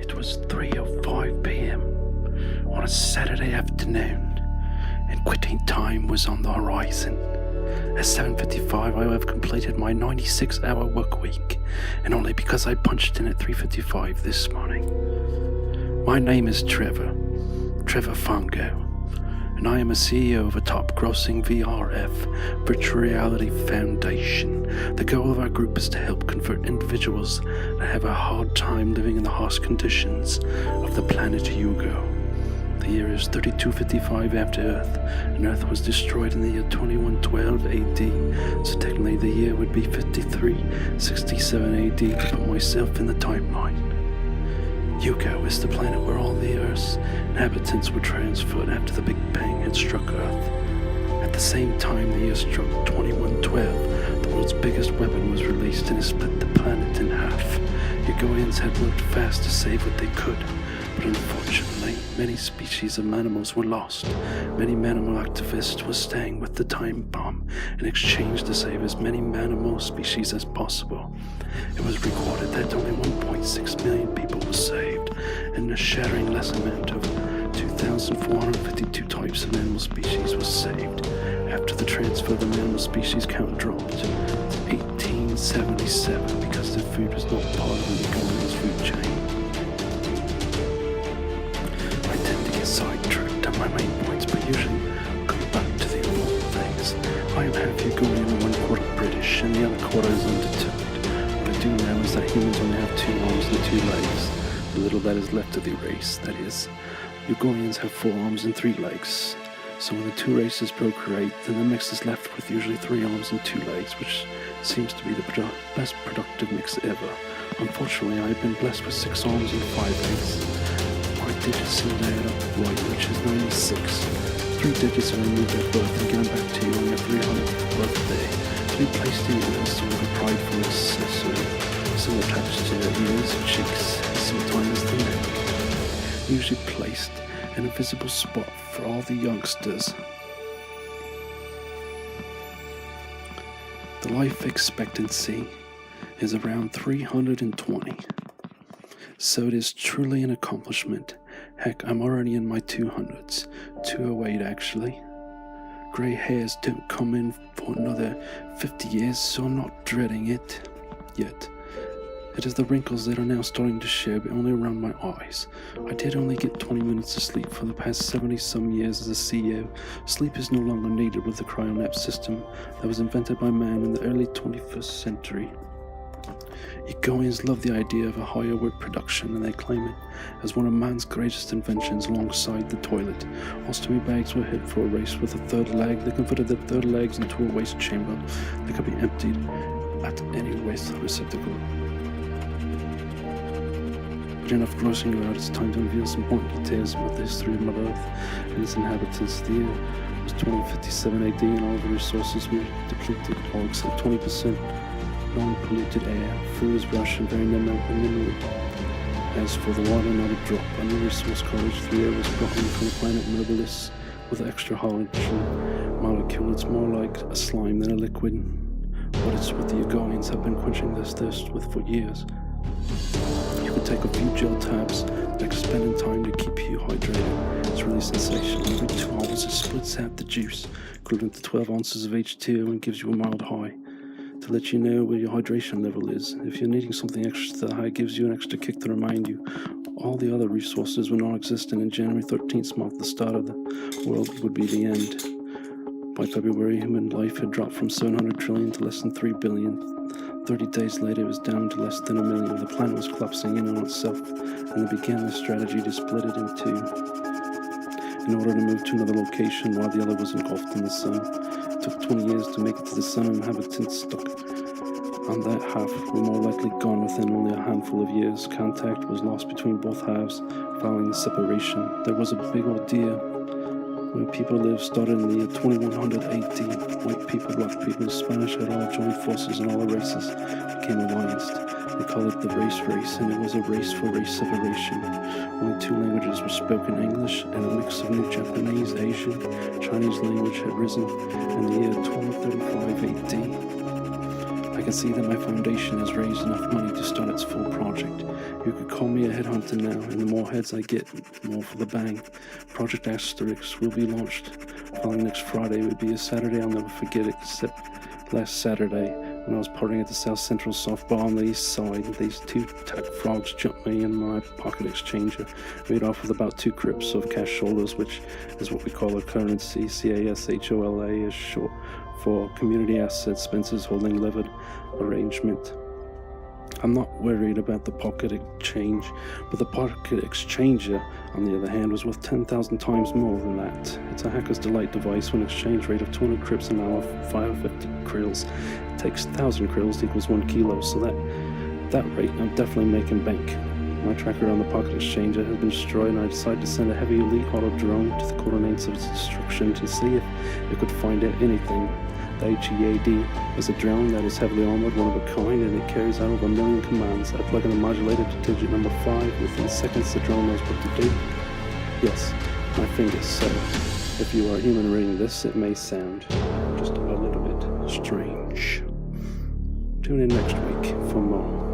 It was 3:05 p.m. on a Saturday afternoon, and quitting time was on the horizon. At 7:55, I have completed my 96-hour work week, and only because I punched in at 3:55 this morning. My name is Trevor Fungo, and I am a CEO of a top-grossing VRF, virtual reality foundation. The goal of our group is to help convert individuals that have a hard time living in the harsh conditions of the planet Hugo. The year is 3255 after Earth, and Earth was destroyed in the year 2112 AD, so technically the year would be 5367 AD to put myself in the timeline. Hugo is the planet where all the Earth's inhabitants were transferred after the Big Bang had struck Earth. At the same time the year struck 2112, the world's biggest weapon was released and it split the planet in half. Hugoians had worked fast to save what they could, but unfortunately, many species of animals were lost. Many manimal activists were staying with the time bomb in exchange to save as many manimal species as possible. It was recorded that only 1.6 million people were saved, and a shattering less amount of 2,452 types of animal species was saved. After the transfer, the mammal species count dropped to 1877 because their food was not part of the Hugoians' food chain. Sidetracked on my main points, but usually come back to the important things. I am half Hugoian and 1/4 British, and the other quarter is undetermined. What I do know is that humans only have 2 arms and 2 legs. The little that is left of the race, that is, Hugoians have 4 arms and 3 legs. So when the 2 races procreate, then the mix is left with usually 3 arms and 2 legs, which seems to be the best productive mix ever. Unfortunately, I have been blessed with 6 arms and 5 legs. Digits seem to add up right, which is 96. 3 digits are removed at birth and given back to you on your 300th birthday to be placed in your list with a prideful accessory, some attached to their ears, cheeks, and sometimes the neck. Usually placed in a visible spot for all the youngsters. The life expectancy is around 320. So it is truly an accomplishment. Heck, I'm already in my 200s. 208 actually. Grey hairs don't come in for another 50 years, so I'm not dreading it yet. It is the wrinkles that are now starting to show, but only around my eyes. I did only get 20 minutes of sleep for the past 70-some years as a CEO. Sleep is no longer needed with the cryonap system that was invented by man in the early 21st century. Hugoians love the idea of a higher work production, and they claim it as one of man's greatest inventions alongside the toilet. Ostomy bags were hit for a race with a 3rd leg. They converted the 3rd legs into a waste chamber that could be emptied at any waste receptacle. But enough grossing you out, it's time to reveal some important details about the history of Mother Earth and its inhabitants. The year was 2057 AD, and all the resources were depleted, all except 20%. Non-polluted air, food was rationed very minimally. As for the water, not a drop. On the resource college, the air was brought in from the planet Mobilis with extra hydrogen molecule. It's more like a slime than a liquid, but it's what the Hugoians have been quenching this thirst with for years. You could take a few gel tabs, like spending time to keep you hydrated. It's really sensational. Every 2 hours it splits out the juice, equivalent to 12 ounces of H2, and gives you a mild high. To let you know where your hydration level is. If you're needing something extra high, it gives you an extra kick to remind you. All the other resources were non-existent, and January 13th marked the start of the world would be the end. By February, human life had dropped from 700 trillion to less than 3 billion. 30 days later, it was down to less than 1 million. The planet was collapsing in on itself, and they began the strategy to split it in 2 in order to move to another location while the other was engulfed in the sun. It took 20 years to make it to the sun, and inhabitants stuck on that half were more likely gone within only a handful of years. Contact was lost between both halves following the separation. There was a big ordeal. When people lived started in the year 2100 AD. White people, black people, Spanish had all joined forces, and all the races became allianced. They called it the race, and it was a race for race separation. Only 2 languages were spoken, English and a mix of new Japanese, Asian, Chinese language had risen in the year 1235 AD. I can see that my foundation has raised enough money to start its full project. You could call me a headhunter now, and the more heads I get, the more for the bang. Project Asterix will be launched following next Friday. It would be a Saturday I'll never forget, except last Saturday when I was partying at the South Central Softbar on the east side. These two tech frogs jumped me in my pocket exchanger, made off with about 2 crypts of cash shoulders, which is what we call a currency. CASHOLA is short for Community Asset Spencer's Holding Levered Arrangement. I'm not worried about the pocket exchange, but the pocket exchanger, on the other hand, was worth 10,000 times more than that. It's a hacker's delight device with an exchange rate of 200 crypts an hour for 550 krills. It takes 1,000 krills equals 1 kilo, so that rate, I'm definitely making bank. My tracker on the pocket exchanger has been destroyed, and I decided to send a heavy elite auto drone to the coordinates of its destruction to see if it could find out anything. The HEAD is a drone that is heavily armored, one of a kind, and it carries out over 1 million commands. I plug in a modulator to digit number 5. Within seconds, the drone knows what to do. Yes, my fingers. So, if you are human reading this, it may sound just a little bit strange. Tune in next week for more.